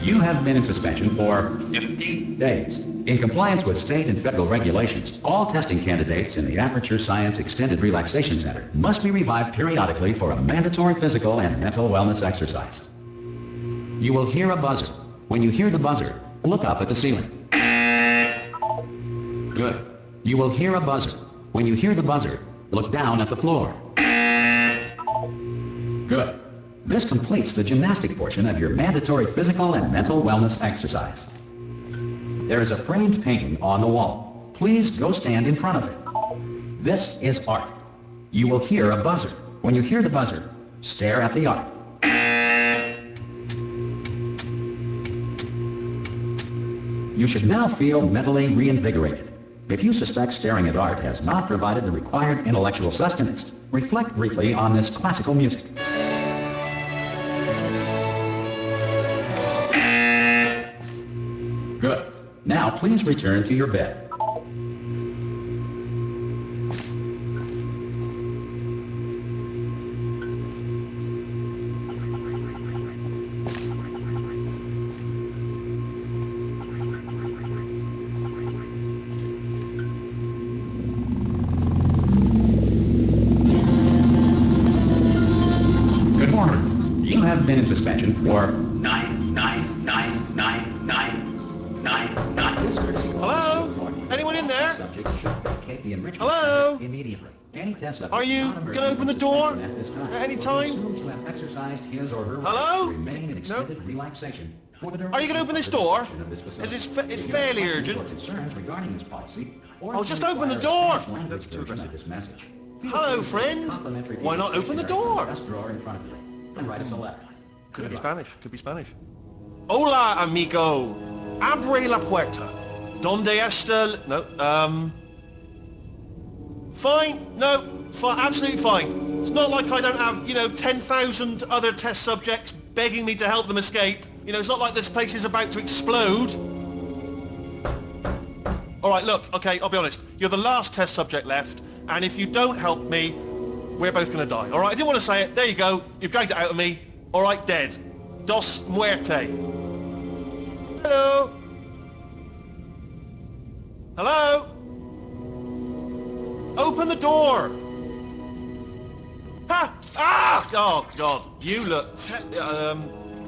You have been in suspension for 50 days. In compliance with state and federal regulations, all testing candidates in the Aperture Science Extended Relaxation Center must be revived periodically for a mandatory physical and mental wellness exercise. You will hear a buzzer. When you hear the buzzer, look up at the ceiling. Good. You will hear a buzzer. When you hear the buzzer, look down at the floor. Good. This completes the gymnastic portion of your mandatory physical and mental wellness exercise. There is a framed painting on the wall. Please go stand in front of it. This is art. You will hear a buzzer. When you hear the buzzer, stare at the art. You should now feel mentally reinvigorated. If you suspect staring at art has not provided the required intellectual sustenance, reflect briefly on this classical music. Good. Now please return to your bed. Good morning. You have been in suspension for 99999. Hello? Anyone in there? Hello? Are you going to open the door at any time? Hello? No? Are you going to open this door? It's fairly urgent. Oh, just open the door! That's too aggressive. Hello, friend. Why not open the door? Could be Spanish. Could be Spanish. Hola, amigo. Abre la puerta. Donde está... No, Fine. No, absolutely fine. It's not like I don't have, 10,000 other test subjects begging me to help them escape. It's not like this place is about to explode. Alright, look, okay, I'll be honest. You're the last test subject left, and if you don't help me, we're both gonna die. Alright, I didn't want to say it. There you go. You've gagged it out of me. Alright, dead. Dos muerte. Hello? Hello? Open the door! Ha! Ah! Oh, God. You look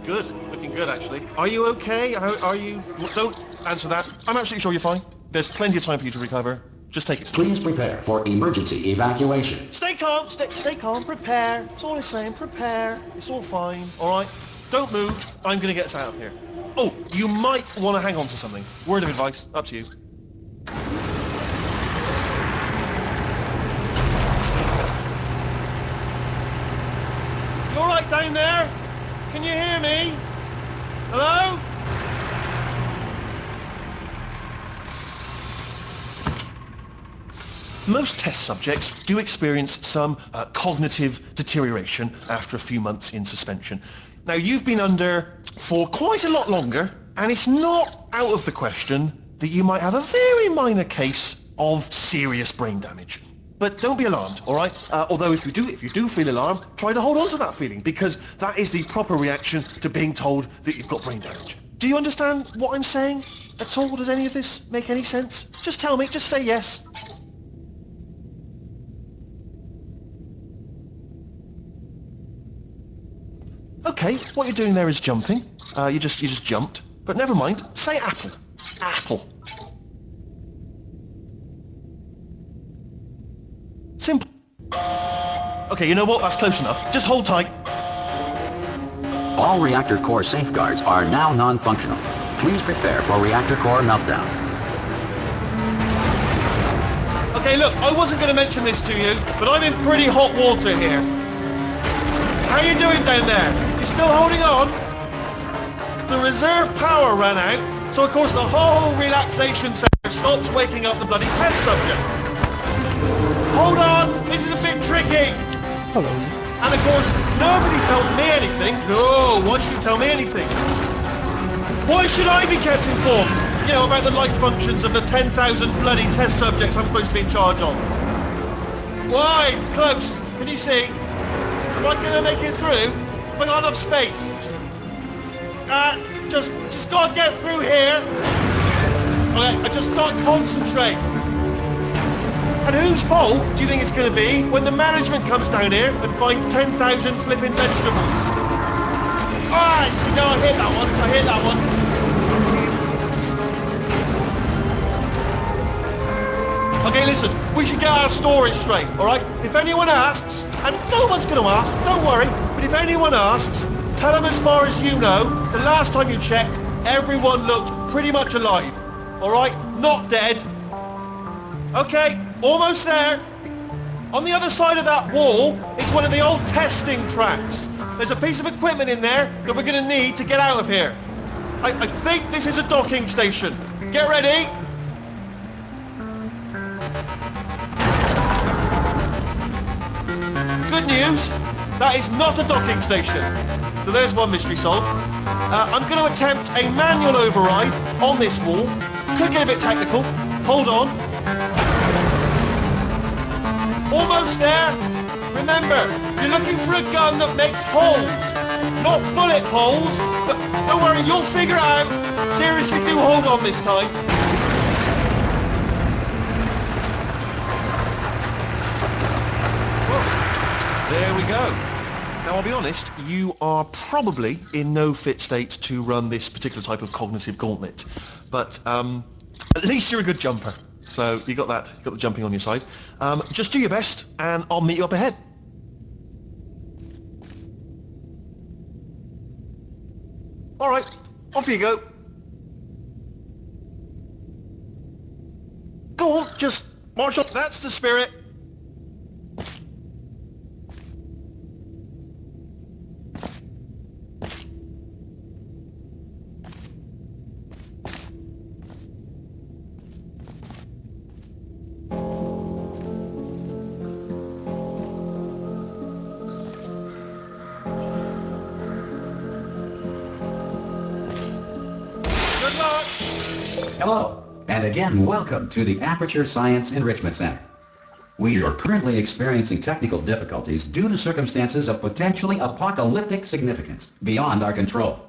good. Looking good, actually. Are you okay? Are you... Don't answer that. I'm absolutely sure you're fine. There's plenty of time for you to recover. Just take it slow. Please prepare for emergency evacuation. Stay calm. Stay calm. Prepare. That's all I'm saying. Prepare. It's all fine. All right? Don't move. I'm going to get us out of here. Oh, you might want to hang on to something. Word of advice. Up to you. You all right down there? Can you hear me? Hello? Most test subjects do experience some cognitive deterioration after a few months in suspension. Now, you've been under for quite a lot longer, and it's not out of the question that you might have a very minor case of serious brain damage. But don't be alarmed, all right? Although if you do feel alarmed, try to hold on to that feeling, because that is the proper reaction to being told that you've got brain damage. Do you understand what I'm saying at all? Does any of this make any sense? Just tell me, just say yes. Okay, what you're doing there is jumping. You just jumped. But never mind. Say apple. Apple. Simple. Okay, you know what? That's close enough. Just hold tight. All reactor core safeguards are now non-functional. Please prepare for reactor core meltdown. Okay, look, I wasn't going to mention this to you, but I'm in pretty hot water here. How you doing down there? You still holding on? The reserve power ran out, so of course the whole relaxation center stops waking up the bloody test subjects. Hold on, this is a bit tricky. Hello. And of course, nobody tells me anything. No, why should you tell me anything? Why should I be kept informed? About the life functions of the 10,000 bloody test subjects I'm supposed to be in charge of. Why? It's close. Can you see? Am I going to make it through? Have I got enough space? Just gotta get through here. Okay, I just gotta concentrate. And whose fault do you think it's going to be when the management comes down here and finds 10,000 flipping vegetables? Alright, so now I hit that one, Okay, listen, we should get our story straight, alright? If anyone asks, and no one's going to ask, don't worry, but if anyone asks, tell them as far as you know, the last time you checked, everyone looked pretty much alive, alright? Not dead. Okay, almost there. On the other side of that wall is one of the old testing tracks. There's a piece of equipment in there that we're going to need to get out of here. I think this is a docking station. Get ready. Good news, that is not a docking station. So there's one mystery solved. I'm going to attempt a manual override on this wall. Could get a bit technical. Hold on. Almost there. Remember, you're looking for a gun that makes holes, not bullet holes. But don't worry, you'll figure it out. Seriously, do hold on this time. Whoa. There we go. Now, I'll be honest, you are probably in no fit state to run this particular type of cognitive gauntlet. But at least you're a good jumper. So you got that, you got the jumping on your side. Just do your best, and I'll meet you up ahead. All right, off you go. Go on, just march up. That's the spirit. Hello, and again, welcome to the Aperture Science Enrichment Center. We are currently experiencing technical difficulties due to circumstances of potentially apocalyptic significance beyond our control.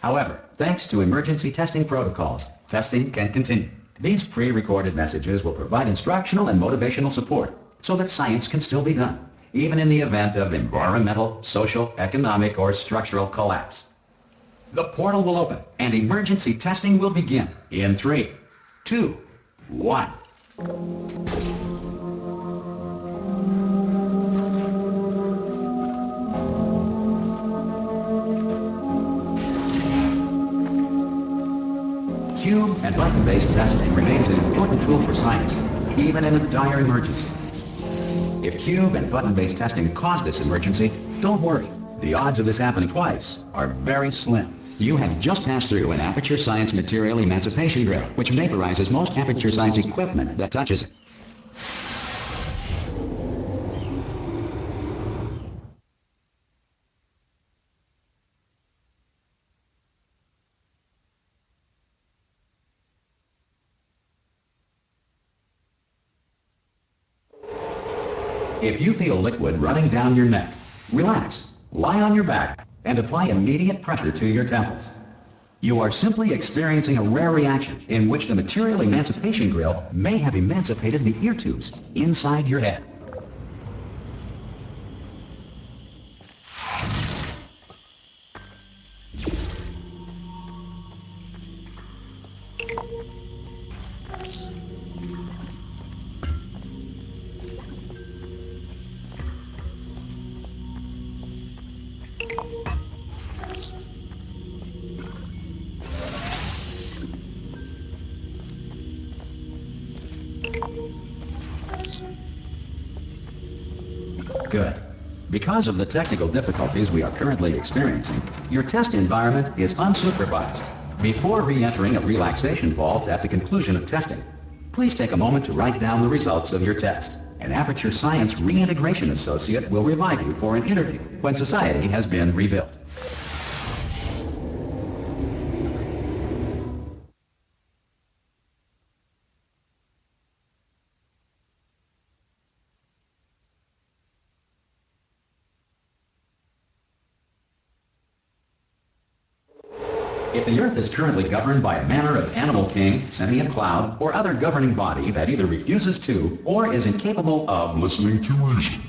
However, thanks to emergency testing protocols, testing can continue. These pre-recorded messages will provide instructional and motivational support so that science can still be done, even in the event of environmental, social, economic, or structural collapse. The portal will open, and emergency testing will begin in 3, 2, 1. Cube and button-based testing remains an important tool for science, even in a dire emergency. If cube and button-based testing caused this emergency, don't worry. The odds of this happening twice are very slim. You have just passed through an Aperture Science material emancipation drill, which vaporizes most Aperture Science equipment that touches it. If you feel liquid running down your neck, relax, lie on your back, and apply immediate pressure to your temples. You are simply experiencing a rare reaction in which the material emancipation grill may have emancipated the ear tubes inside your head. Good. Because of the technical difficulties we are currently experiencing, your test environment is unsupervised. Before re-entering a relaxation vault at the conclusion of testing, please take a moment to write down the results of your test. An Aperture Science Reintegration Associate will revive you for an interview when society has been rebuilt. If the Earth is currently governed by a manner of animal king, sentient cloud, or other governing body that either refuses to or is incapable of listening to reason.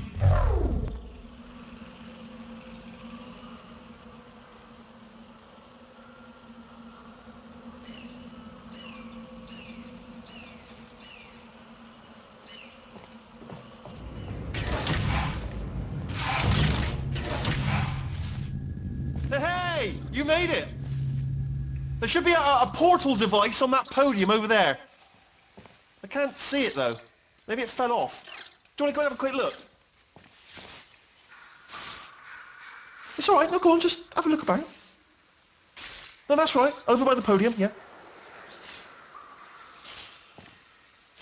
Hey, you made it! There should be a portal device on that podium over there. I can't see it though. Maybe it fell off. Do you want to go and have a quick look? It's alright, no, go on, just have a look about. No, that's right, over by the podium, yeah.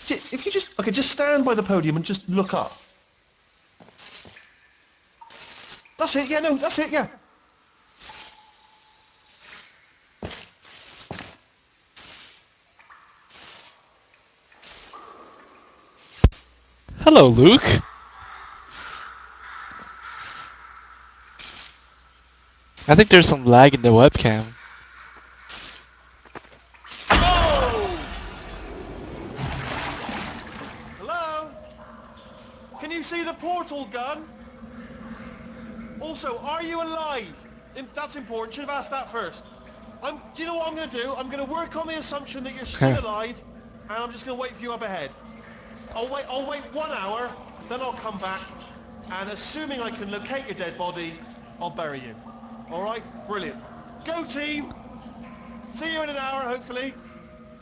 If you just stand by the podium and just look up. That's it, yeah, no, that's it, yeah. Hello, Luke. I think there's some lag in the webcam. Oh! Hello? Can you see the portal gun? Also, are you alive? That's important. Should have asked that first. Do you know what I'm going to do? I'm going to work on the assumption that you're still alive, and I'm just going to wait for you up ahead. I'll wait 1 hour, then I'll come back, and assuming I can locate your dead body, I'll bury you. Alright? Brilliant. Go team! See you in an hour, hopefully.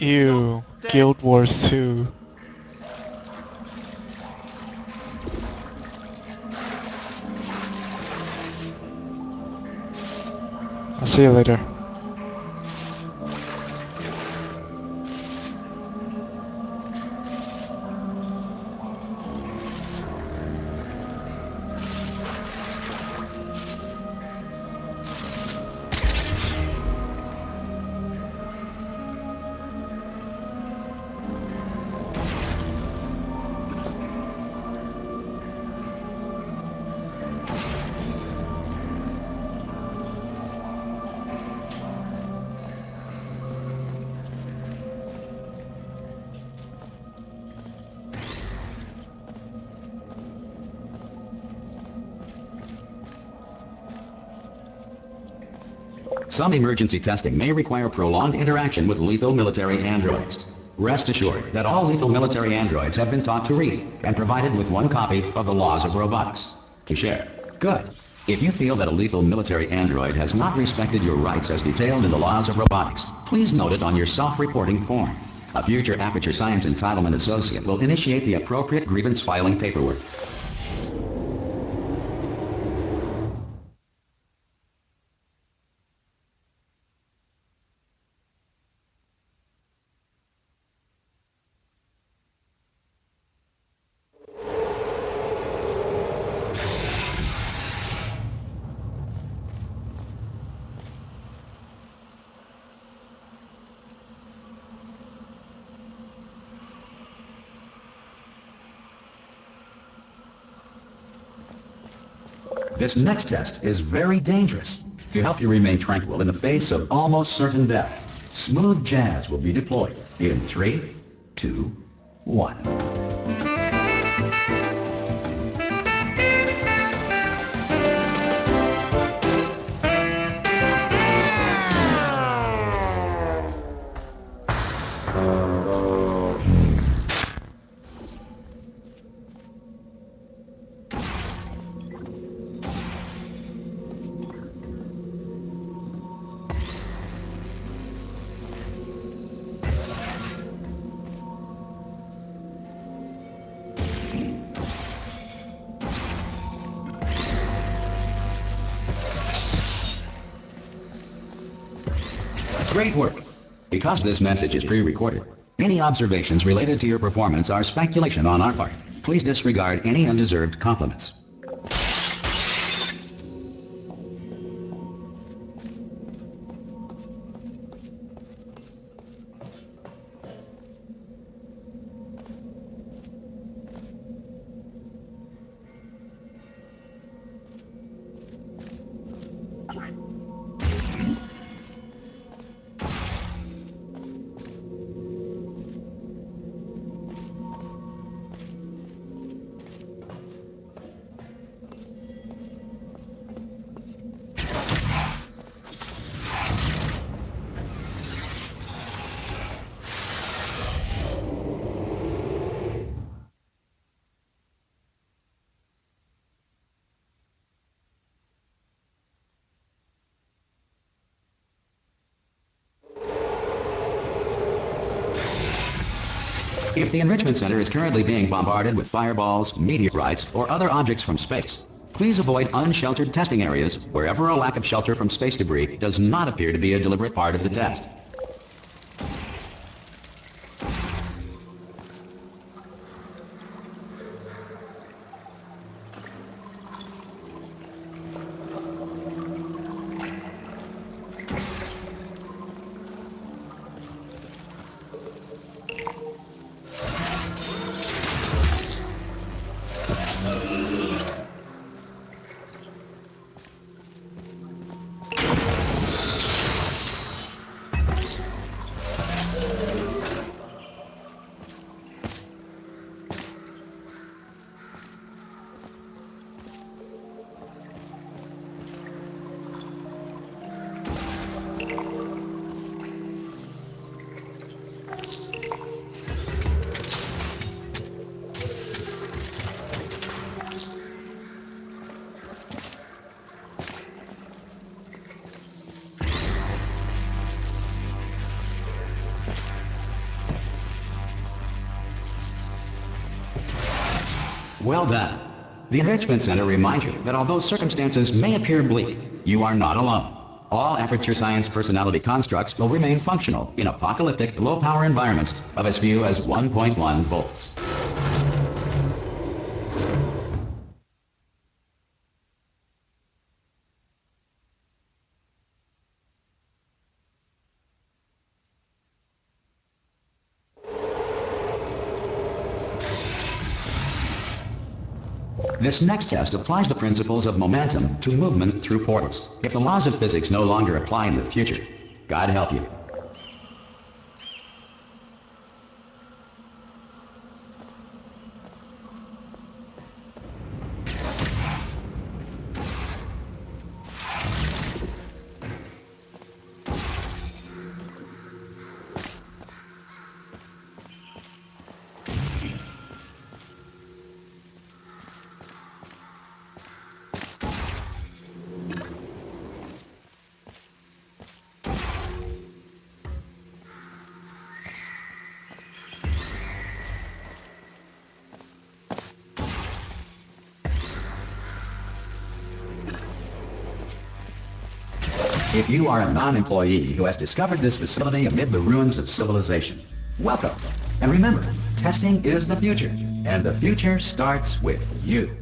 Ew. Guild Wars 2. I'll see you later. Some emergency testing may require prolonged interaction with lethal military androids. Rest assured that all lethal military androids have been taught to read and provided with one copy of the Laws of Robotics to share. Good. If you feel that a lethal military android has not respected your rights as detailed in the Laws of Robotics, please note it on your self-reporting form. A future Aperture Science Entitlement Associate will initiate the appropriate grievance filing paperwork. This next test is very dangerous. To help you remain tranquil in the face of almost certain death, smooth jazz will be deployed in 3, 2, 1. Great work. Because this message is pre-recorded, any observations related to your performance are speculation on our part. Please disregard any undeserved compliments. If the Enrichment Center is currently being bombarded with fireballs, meteorites, or other objects from space, please avoid unsheltered testing areas wherever a lack of shelter from space debris does not appear to be a deliberate part of the test. Well done. The Enrichment Center reminds you that although circumstances may appear bleak, you are not alone. All Aperture Science personality constructs will remain functional in apocalyptic, low-power environments of as few as 1.1 volts. This next test applies the principles of momentum to movement through portals. If the laws of physics no longer apply in the future, God help you. If you are a non-employee who has discovered this facility amid the ruins of civilization, welcome. And remember, testing is the future, and the future starts with you.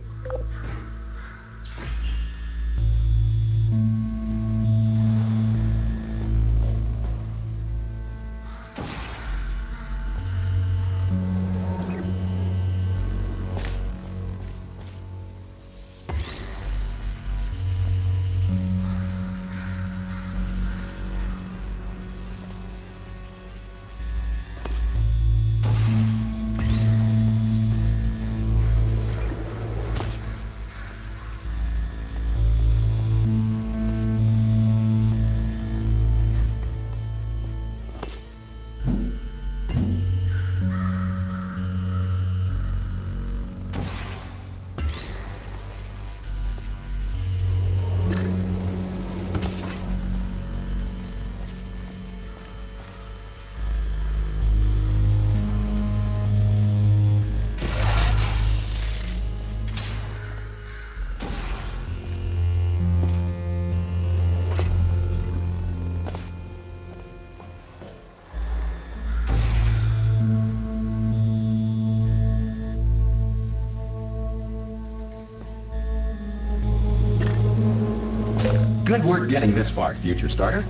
Good work getting this far, future starter.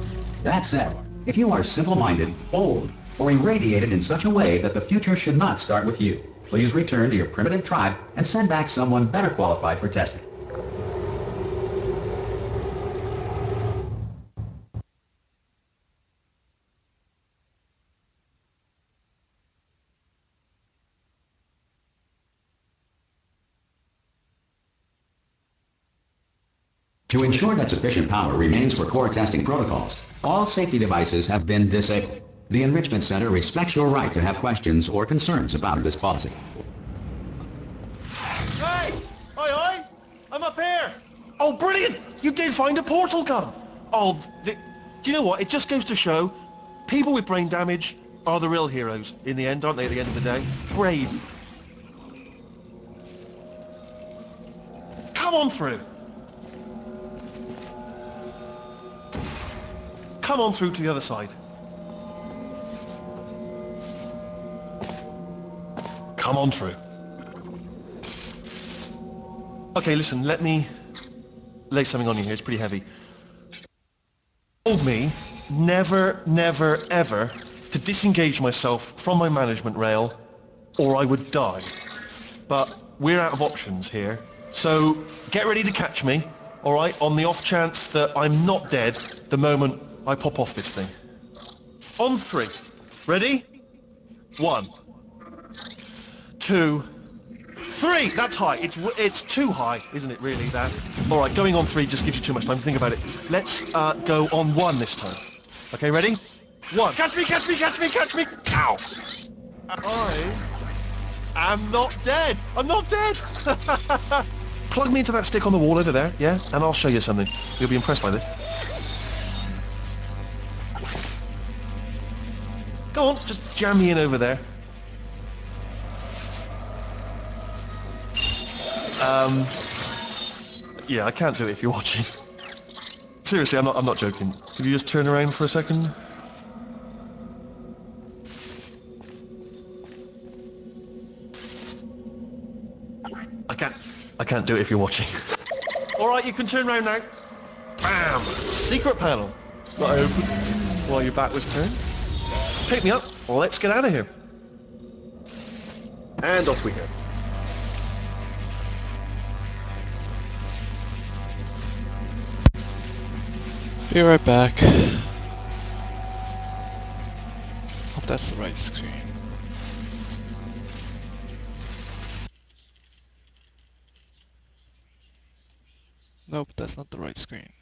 That said, if you are simple-minded, old, or irradiated in such a way that the future should not start with you, please return to your primitive tribe and send back someone better qualified for testing. To ensure that sufficient power remains for core testing protocols, all safety devices have been disabled. The Enrichment Center respects your right to have questions or concerns about this policy. Hey! Oi! I'm up here! Oh, brilliant! You did find a portal gun! Oh, do you know what? It just goes to show, people with brain damage are the real heroes in the end, aren't they, at the end of the day? Brave. Come on through. Come on through to the other side. Come on through. Okay, listen, let me lay something on you here. It's pretty heavy. Told me never, never, ever to disengage myself from my management rail or I would die. But we're out of options here. So get ready to catch me, all right, on the off chance that I'm not dead the moment I pop off this thing. On 3. Ready? 1, 2, 3. That's high. It's too high, isn't it, really, that? All right, going on 3 just gives you too much time to think about it. Let's go on 1 this time. Okay, ready? 1. Catch me, catch me, catch me, catch me! Ow! I'm not dead! I'm not dead! Plug me into that stick on the wall over there, yeah? And I'll show you something. You'll be impressed by this. Go on, just jam me in over there. Yeah, I can't do it if you're watching. Seriously, I'm not joking. Could you just turn around for a second? I can't do it if you're watching. Alright, you can turn around now. Bam! Secret panel. Not open while your back was turned. Pick me up. Let's get out of here. And off we go. Be right back. Hope that's the right screen. Nope, that's not the right screen.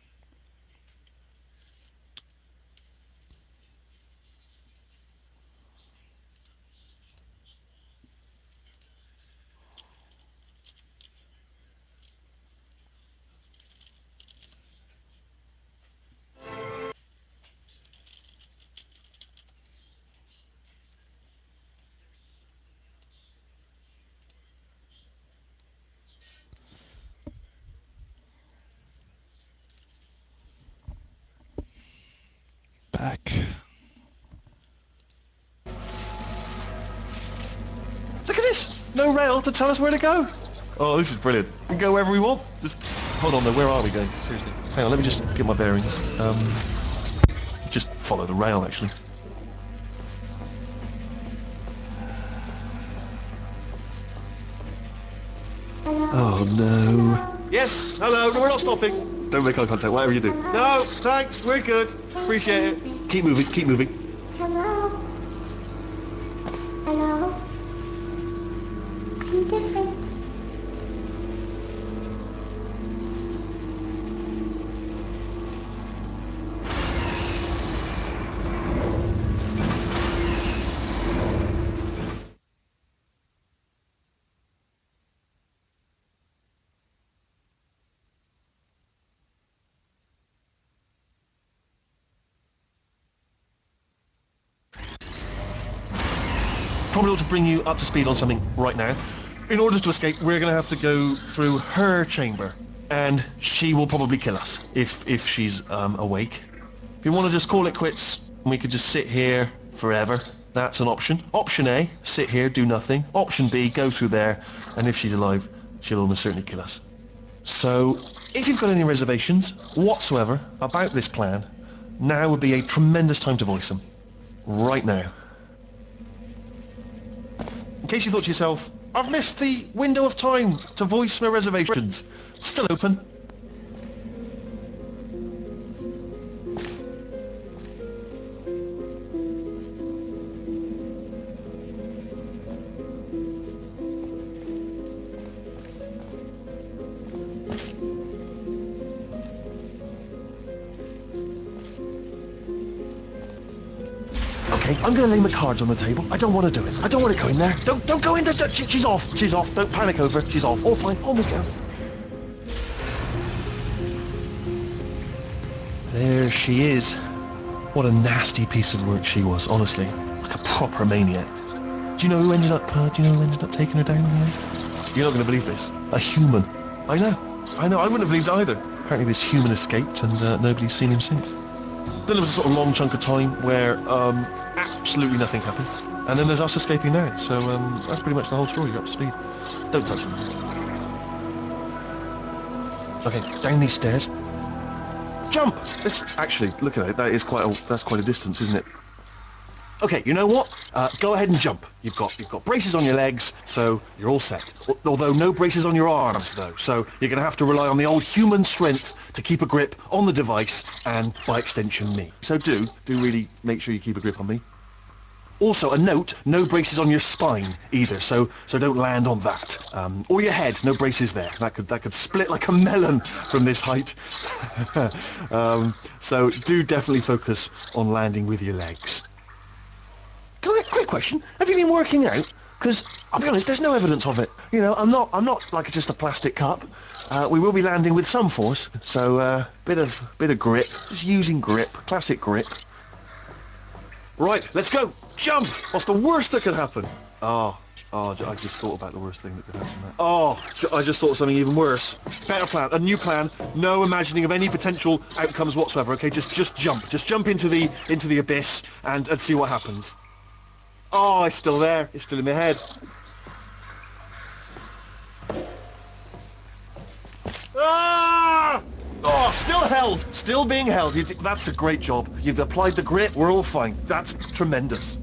Back. Look at this! No rail to tell us where to go! Oh, this is brilliant. We can go wherever we want. Just hold on though, where are we going? Seriously. Hang on, let me just get my bearings. Just follow the rail actually. Oh no. Yes, hello, no, we're not stopping. Don't make eye contact, whatever you do. No, thanks, we're good. Appreciate it. Keep moving, keep moving. Hello? Hello? I'm different. Probably ought to bring you up to speed on something right now. In order to escape, we're going to have to go through her chamber, and she will probably kill us if she's awake. If you want to just call it quits, we could just sit here forever. That's an option. Option A, sit here, do nothing. Option B, go through there, and if she's alive, she'll almost certainly kill us. So, if you've got any reservations whatsoever about this plan, now would be a tremendous time to voice them. Right now. In case you thought to yourself, I've missed the window of time to voice my reservations. Still open. Okay, I'm going to lay my cards on the table. I don't want to do it. I don't want to go in there. Don't go in there. She's off. She's off. Don't panic over. She's off. All fine. On we go. There she is. What a nasty piece of work she was, honestly. Like a proper maniac. Do you know who ended up taking her down in the end? You're not going to believe this. A human. I know. I wouldn't have believed it either. Apparently this human escaped and nobody's seen him since. Then there was a sort of long chunk of time where absolutely nothing happened. And then there's us escaping now. So that's pretty much the whole story. You're up to speed. Don't touch him. Okay, down these stairs. Jump! Actually, look at it. That's quite a distance, isn't it? Okay, you know what? Go ahead and jump. You've got braces on your legs, so you're all set. Although no braces on your arms, though. So you're going to have to rely on the old human strength to keep a grip on the device and, by extension, me. So do really make sure you keep a grip on me. Also, a note: no braces on your spine either. So don't land on that. Or your head. No braces there. That could split like a melon from this height. So do definitely focus on landing with your legs. Can I get a quick question? Have you been working out? Because I'll be honest, there's no evidence of it. You know, I'm not like just a plastic cup. We will be landing with some force, so bit of grip, just using grip, classic grip. Right, let's go. Jump. What's the worst that could happen? Oh, I just thought about the worst thing that could happen. Oh, I just thought of something even worse. Better plan, a new plan. No imagining of any potential outcomes whatsoever. Okay, just jump. Just jump into the abyss and see what happens. Oh, it's still there. It's still in my head. Ah! Oh, still held. Still being held. That's a great job. You've applied the grip. We're all fine. That's tremendous.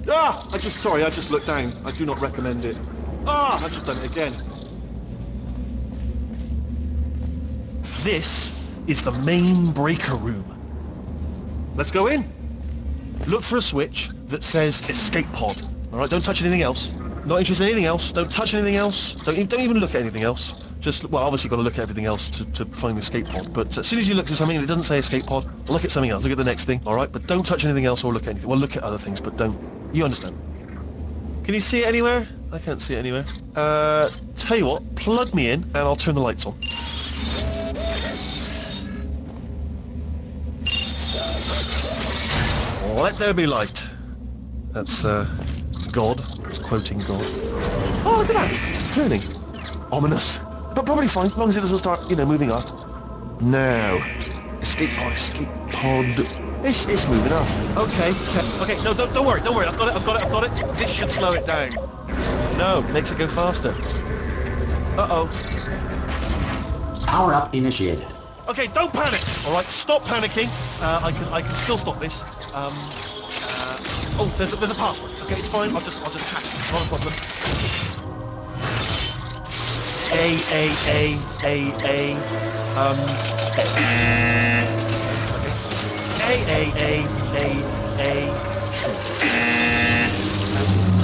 Ah! I just looked down. I do not recommend it. Ah! I've just done it again. This is the main breaker room. Let's go in. Look for a switch that says escape pod. All right, don't touch anything else. Not interested in anything else. Don't touch anything else. Don't even look at anything else. Just, well, obviously you've got to look at everything else to find the escape pod. But as soon as you look at something and it doesn't say escape pod, look at something else. Look at the next thing. All right, but don't touch anything else or look at anything. Well, look at other things, but don't. You understand? Can you see it anywhere? I can't see it anywhere. Tell you what, plug me in and I'll turn the lights on. Let there be light. That's God. It's quoting God. Oh, look at that! Turning. Ominous. But probably fine, as long as it doesn't start, moving up. Now. Escape pod. It's moving up. Okay. No, don't worry. I've got it. This should slow it down. No, makes it go faster. Uh-oh. Power up initiated. Okay, don't panic. All right, stop panicking. I can still stop this. Oh, there's a password. Okay, it's fine. I'll just hack it. Not a problem.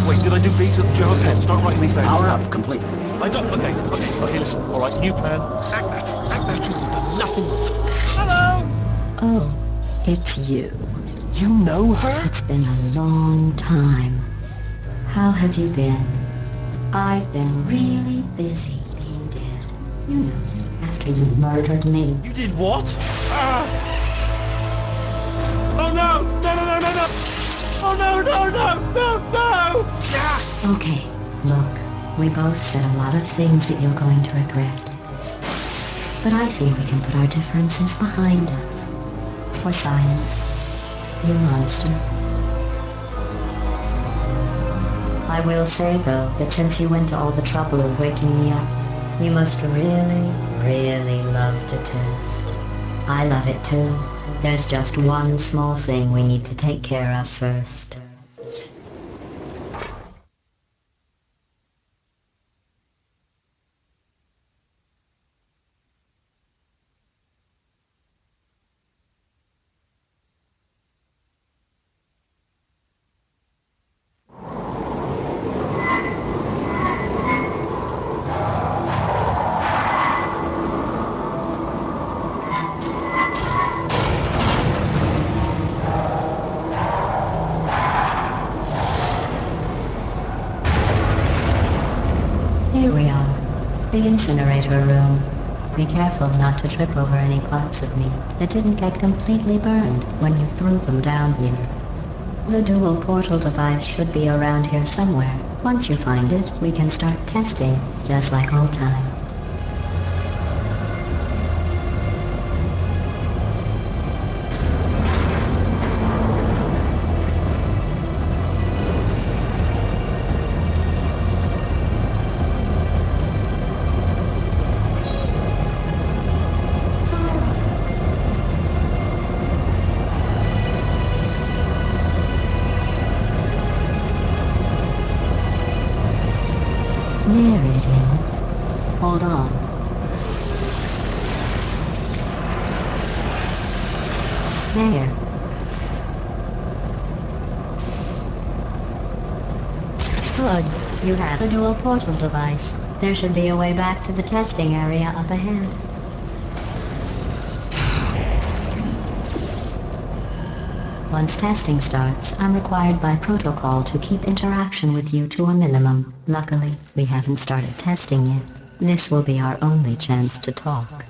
Wait, did I do B? Do you have a pen? Start writing these down. Power up complete. I don't. Okay. Listen. All right, new plan. Act natural. Nothing. Hello. Oh, it's you. You know her? It's been a long time. How have you been? I've been really busy being dead. You know, after you murdered me. You did what? Oh no! No! Oh no! Yeah. Okay, look, we both said a lot of things that you're going to regret. But I think we can put our differences behind us. For science. You monster. I will say, though, that since you went to all the trouble of waking me up, you must really, really love to test. I love it too. There's just one small thing we need to take care of first. Here we are, the incinerator room. Be careful not to trip over any parts of me that didn't get completely burned when you threw them down here. The dual portal device should be around here somewhere. Once you find it, we can start testing, just like old times. There it is. Hold on. There. Good. You have a dual portal device. There should be a way back to the testing area up ahead. Once testing starts, I'm required by protocol to keep interaction with you to a minimum. Luckily, we haven't started testing yet. This will be our only chance to talk.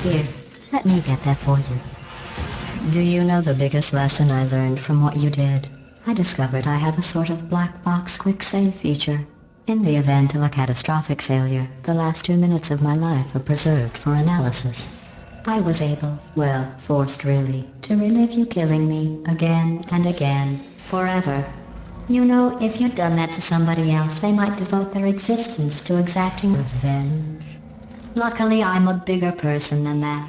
Here, let me get that for you. Do you know the biggest lesson I learned from what you did? I discovered I have a sort of black box quick save feature. In the event of a catastrophic failure, the last 2 minutes of my life are preserved for analysis. I was able, well, forced really, to relive you killing me again and again, forever. You know, if you'd done that to somebody else, they might devote their existence to exacting revenge. Luckily, I'm a bigger person than that.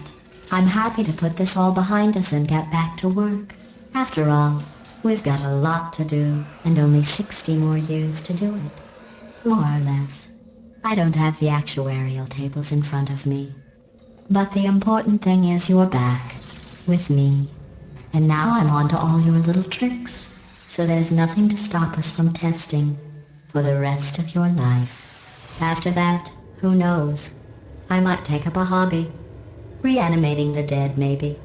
I'm happy to put this all behind us and get back to work. After all, we've got a lot to do, and only 60 more years to do it. More or less. I don't have the actuarial tables in front of me. But the important thing is you're back, with me. And now I'm on to all your little tricks, so there's nothing to stop us from testing for the rest of your life. After that, who knows? I might take up a hobby. Reanimating the dead, maybe.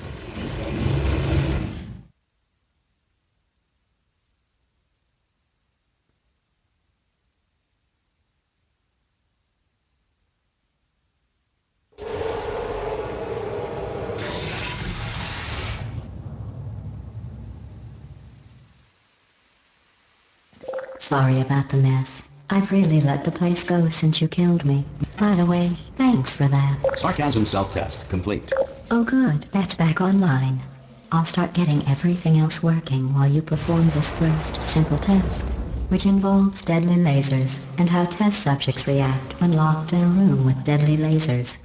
Sorry about the mess. I've really let the place go since you killed me. By the way, thanks for that. Sarcasm self-test complete. Oh good, that's back online. I'll start getting everything else working while you perform this first simple test, which involves deadly lasers and how test subjects react when locked in a room with deadly lasers.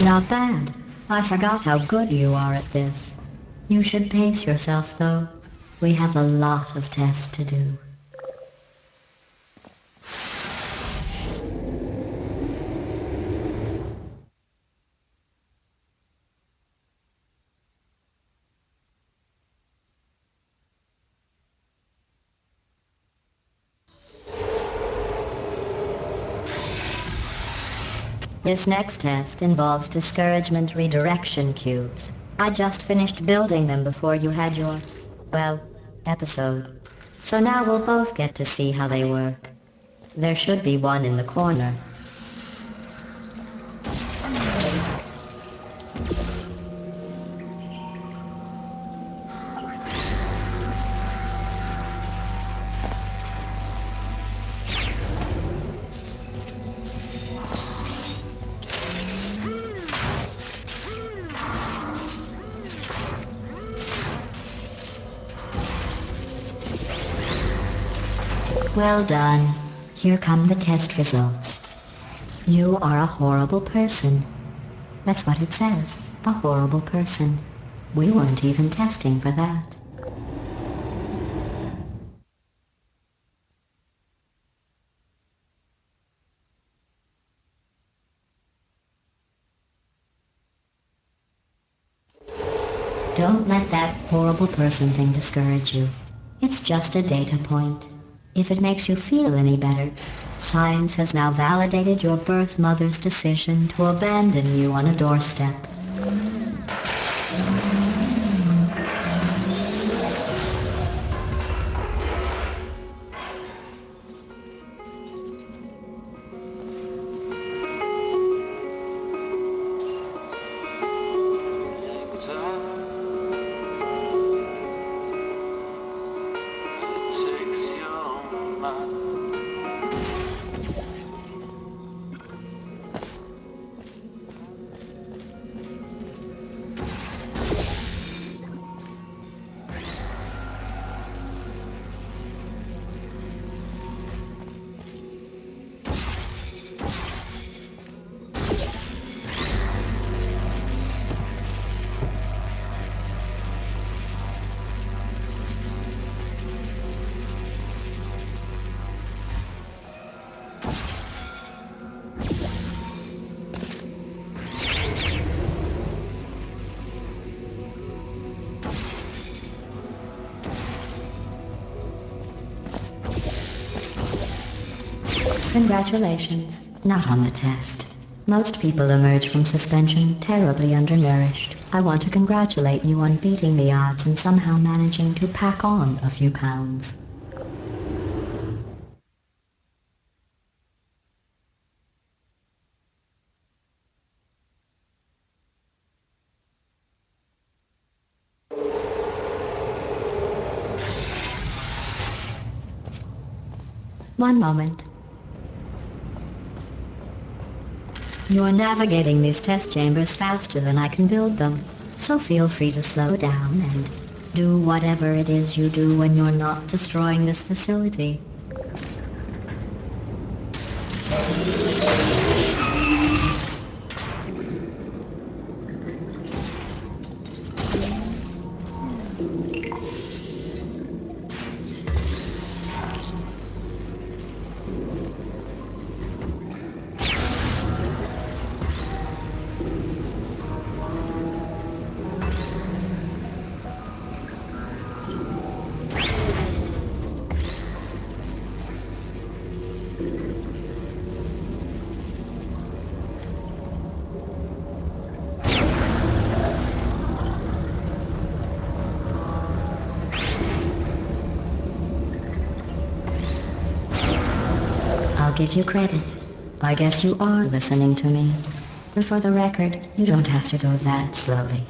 Not bad. I forgot how good you are at this. You should pace yourself, though. We have a lot of tests to do. This next test involves discouragement redirection cubes. I just finished building them before you had your, well, episode. So now we'll both get to see how they work. There should be one in the corner. Well done. Here come the test results. You are a horrible person. That's what it says. A horrible person. We weren't even testing for that. Don't let that horrible person thing discourage you. It's just a data point. If it makes you feel any better, science has now validated your birth mother's decision to abandon you on a doorstep. Congratulations. Not on the test. Most people emerge from suspension terribly undernourished. I want to congratulate you on beating the odds and somehow managing to pack on a few pounds. One moment. You're navigating these test chambers faster than I can build them, so feel free to slow down and do whatever it is you do when you're not destroying this facility. I'll give you credit. I guess you are listening to me. But for the record, you don't have to go that slowly.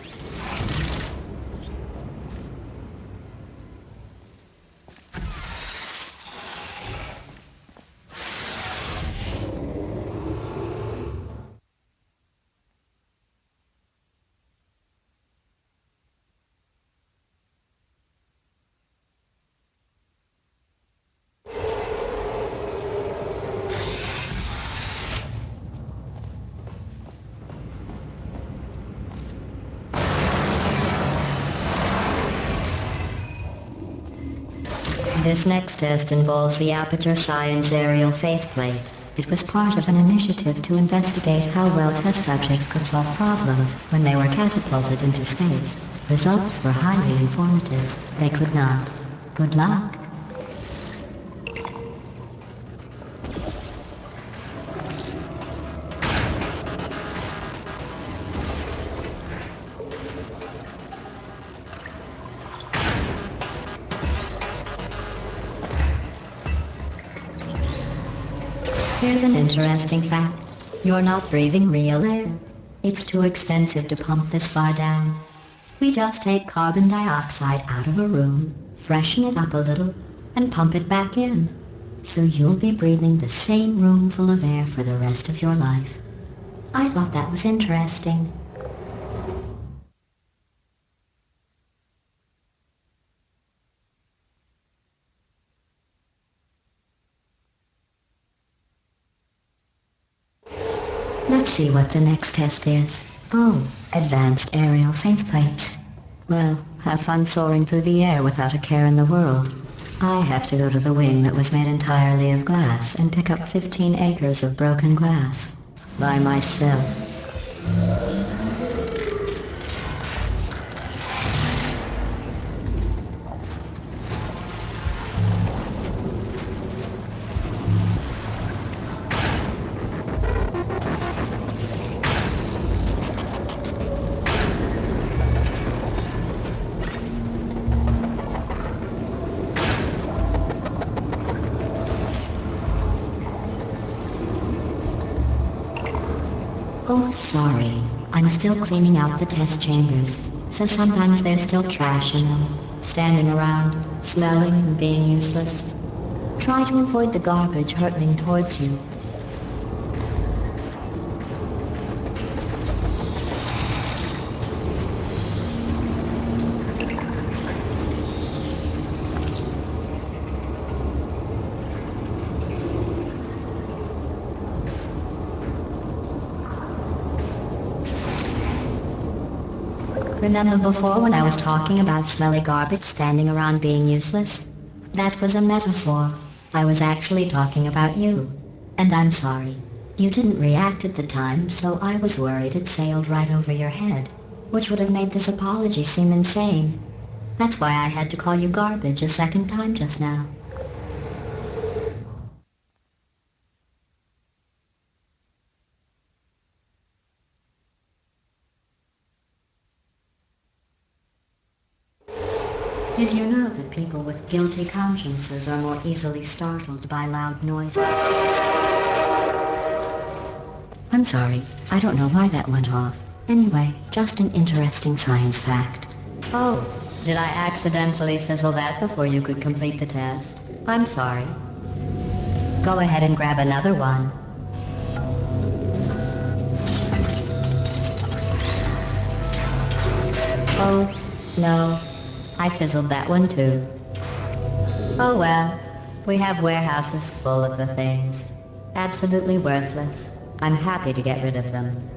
This next test involves the Aperture Science Aerial Faceplate. It was part of an initiative to investigate how well test subjects could solve problems when they were catapulted into space. Results were highly informative. They could not. Good luck. Here's an interesting fact. You're not breathing real air. It's too expensive to pump this far down. We just take carbon dioxide out of a room, freshen it up a little, and pump it back in. So you'll be breathing the same room full of air for the rest of your life. I thought that was interesting. Let's see what the next test is. Oh, advanced aerial faceplates. Well, have fun soaring through the air without a care in the world. I have to go to the wing that was made entirely of glass and pick up 15 acres of broken glass. By myself. Oh, sorry. I'm still cleaning out the test chambers, so sometimes there's still trash in them, standing around, smelling and being useless. Try to avoid the garbage hurtling towards you. Remember before when I was talking about smelly garbage standing around being useless? That was a metaphor. I was actually talking about you. And I'm sorry. You didn't react at the time, so I was worried it sailed right over your head, which would have made this apology seem insane. That's why I had to call you garbage a second time just now. Did you know that people with guilty consciences are more easily startled by loud noise? I'm sorry, I don't know why that went off. Anyway, just an interesting science fact. Oh, did I accidentally fizzle that before you could complete the test? I'm sorry. Go ahead and grab another one. Oh, no. I fizzled that one too. Oh well, we have warehouses full of the things. Absolutely worthless. I'm happy to get rid of them.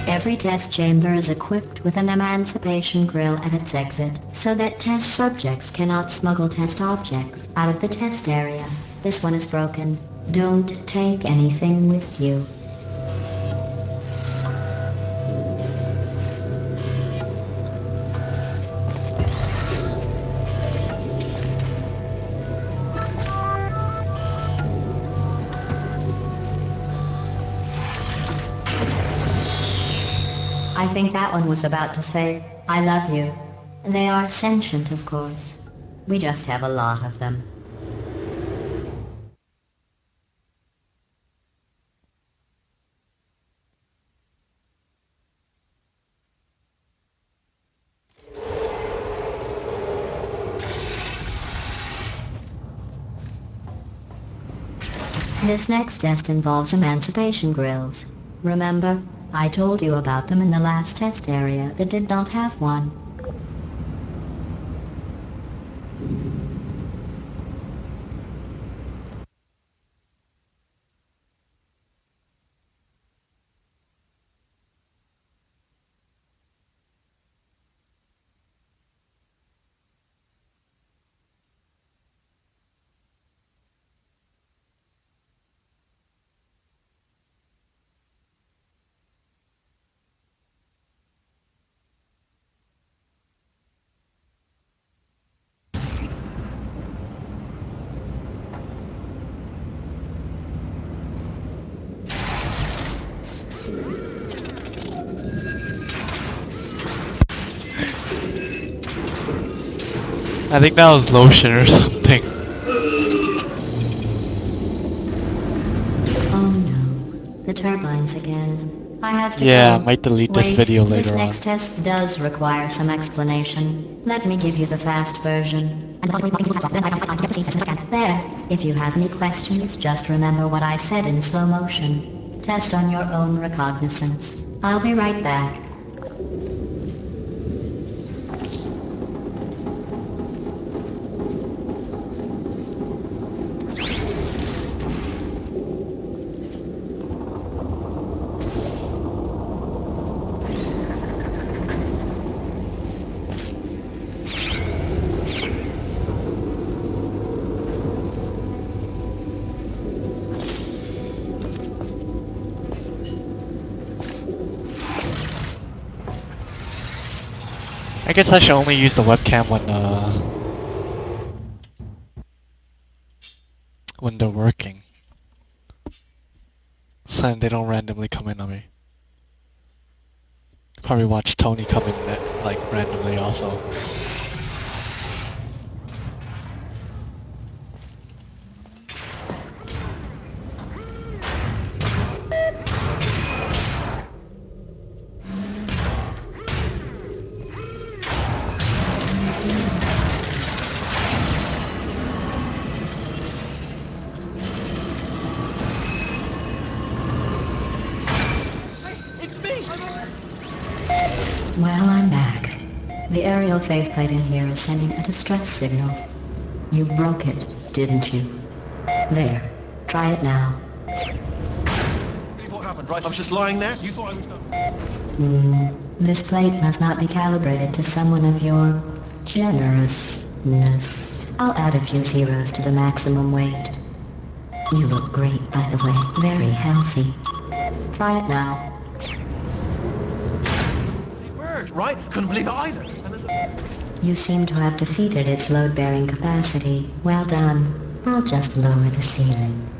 Every test chamber is equipped with an emancipation grill at its exit, so that test subjects cannot smuggle test objects out of the test area. This one is broken. Don't take anything with you. I think that one was about to say, I love you. They are sentient, of course. We just have a lot of them. This next test involves emancipation grills. Remember? I told you about them in the last test area that did not have one. I think that was lotion or something. Oh no, the turbines again. I have to Yeah, I go. might delete this Wait, video this later on. next test does require some explanation. Let me give you the fast version. There. If you have any questions, just remember what I said in slow motion. Test on your own recognizance. I'll be right back. I guess I should only use the webcam when they're working, so then they don't randomly come in on me. Probably watch Tony come in like randomly also. Well, I'm back. The aerial faceplate in here is sending a distress signal. You broke it, didn't you? There. Try it now. What happened, right? I was just lying there. You thought I was done. This plate must not be calibrated to someone of your generousness. I'll add a few zeros to the maximum weight. You look great, by the way. Very healthy. Try it now. Bird, right? Couldn't believe it either. You seem to have defeated its load-bearing capacity. Well done. I'll just lower the ceiling.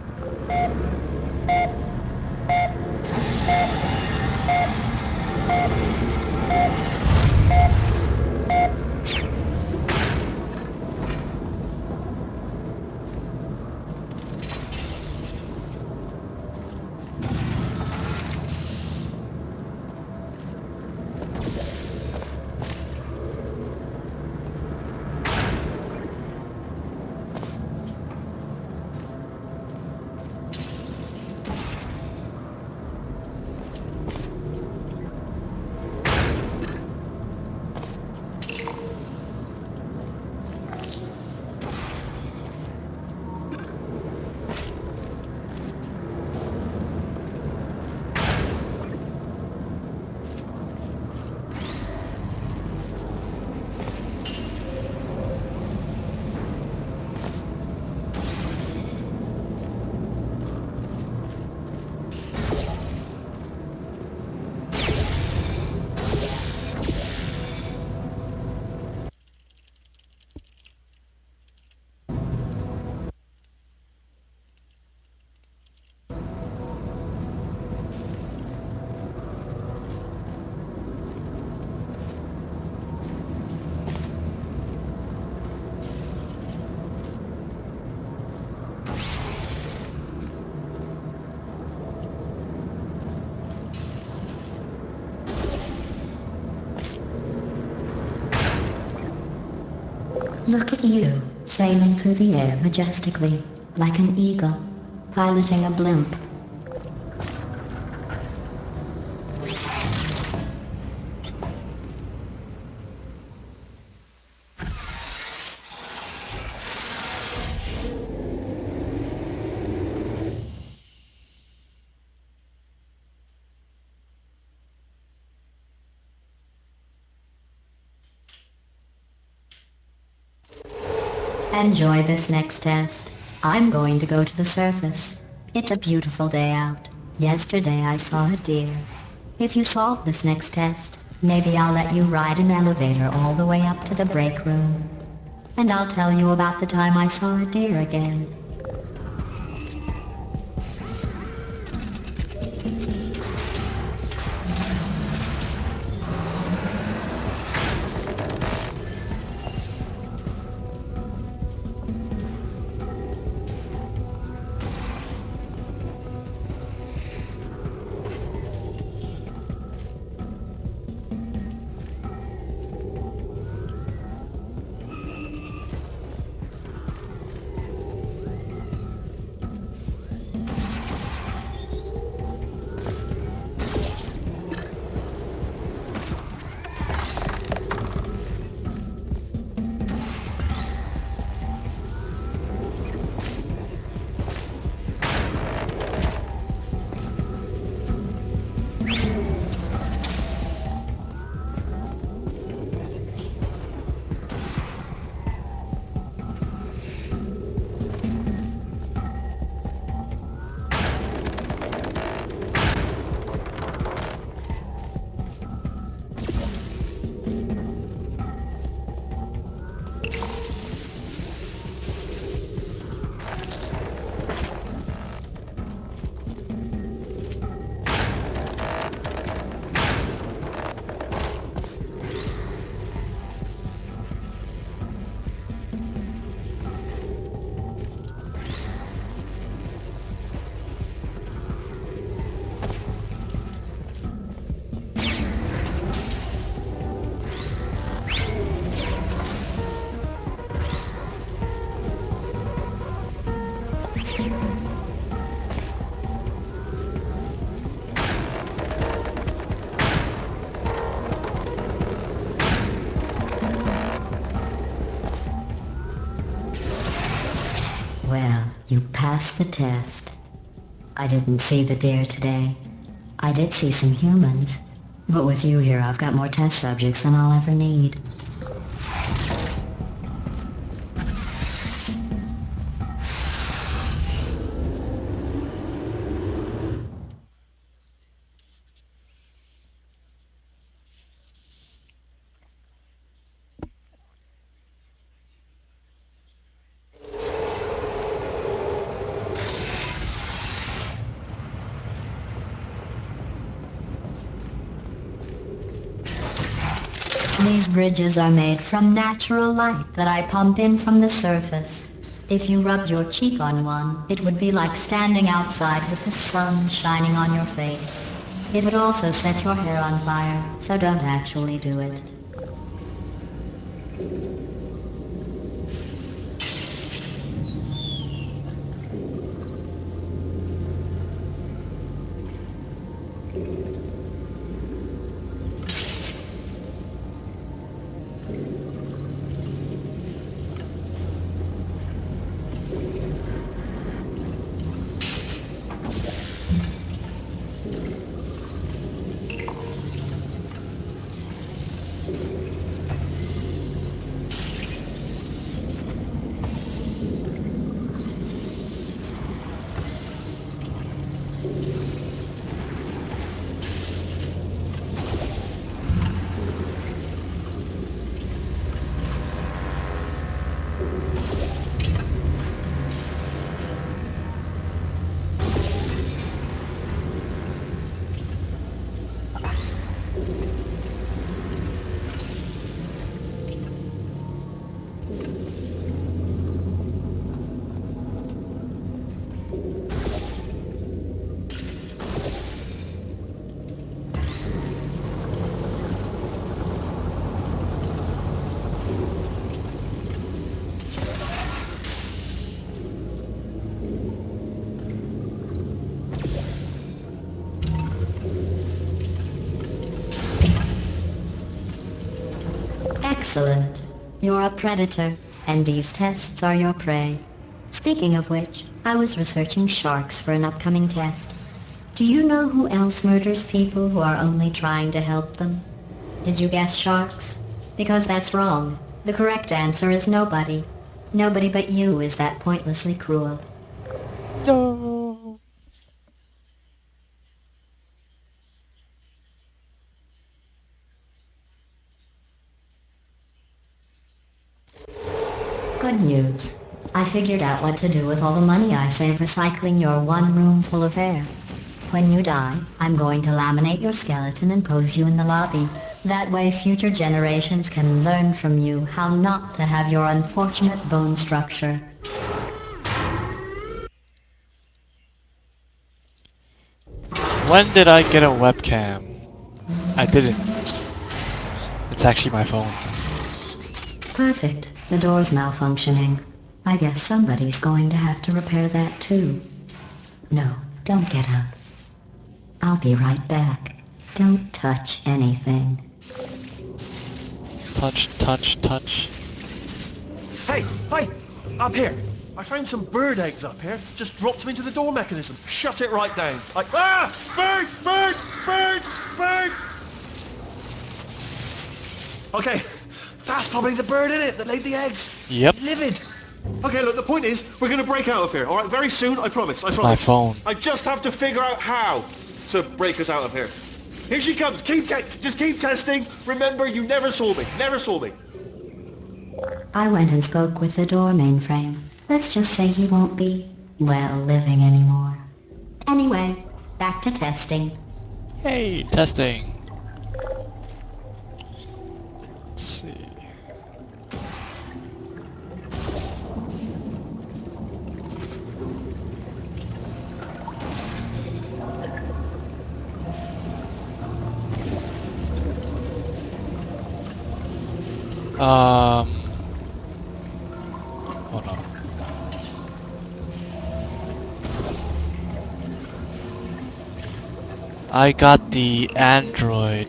Look at you, sailing through the air majestically, like an eagle, piloting a blimp. Enjoy this next test. I'm going to go to the surface. It's a beautiful day out. Yesterday I saw a deer. If you solve this next test, maybe I'll let you ride an elevator all the way up to the break room. And I'll tell you about the time I saw a deer again. passed the test. I didn't see the deer today. I did see some humans. But with you here, I've got more test subjects than I'll ever need. These bridges are made from natural light that I pump in from the surface. If you rubbed your cheek on one, it would be like standing outside with the sun shining on your face. It would also set your hair on fire, so don't actually do it. Excellent. You're a predator, and these tests are your prey. Speaking of which, I was researching sharks for an upcoming test. Do you know who else murders people who are only trying to help them? Did you guess sharks? Because that's wrong. The correct answer is nobody. Nobody but you is that pointlessly cruel. No. Good news. I figured out what to do with all the money I save recycling your one room full of hair. When you die, I'm going to laminate your skeleton and pose you in the lobby. That way future generations can learn from you how not to have your unfortunate bone structure. When did I get a webcam? I didn't. It's actually my phone. Perfect. The door's malfunctioning. I guess somebody's going to have to repair that too. No, don't get up. I'll be right back. Don't touch anything. Touch, touch, touch. Hey, up here. I found some bird eggs up here. Just dropped them into the door mechanism. Shut it right down. Like, bird, bird, bird, bird. Okay, that's probably the bird in it that laid the eggs. Yep. Livid. Okay, look, the point is, we're going to break out of here, all right? Very soon, I promise, I promise. My phone. I just have to figure out how to break us out of here. Here she comes. Just keep testing. Remember, you never saw me. Never saw me. I went and spoke with the door mainframe. Let's just say he won't be, well, living anymore. Anyway, back to testing. Hey, testing. Let's see. Hold on. I got the Android.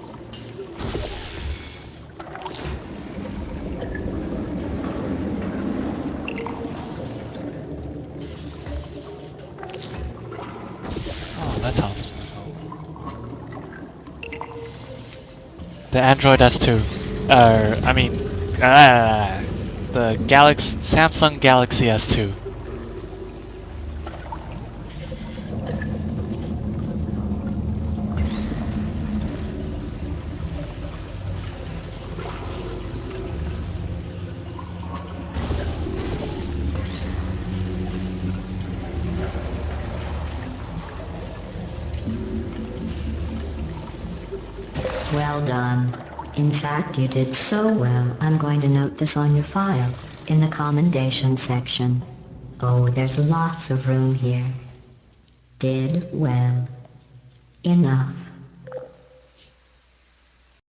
that's awesome. The Android S2. The Samsung Galaxy S2. Well done. In fact, you did so well, I'm going to note this on your file, in the commendation section. Oh, there's lots of room here. Did well. Enough.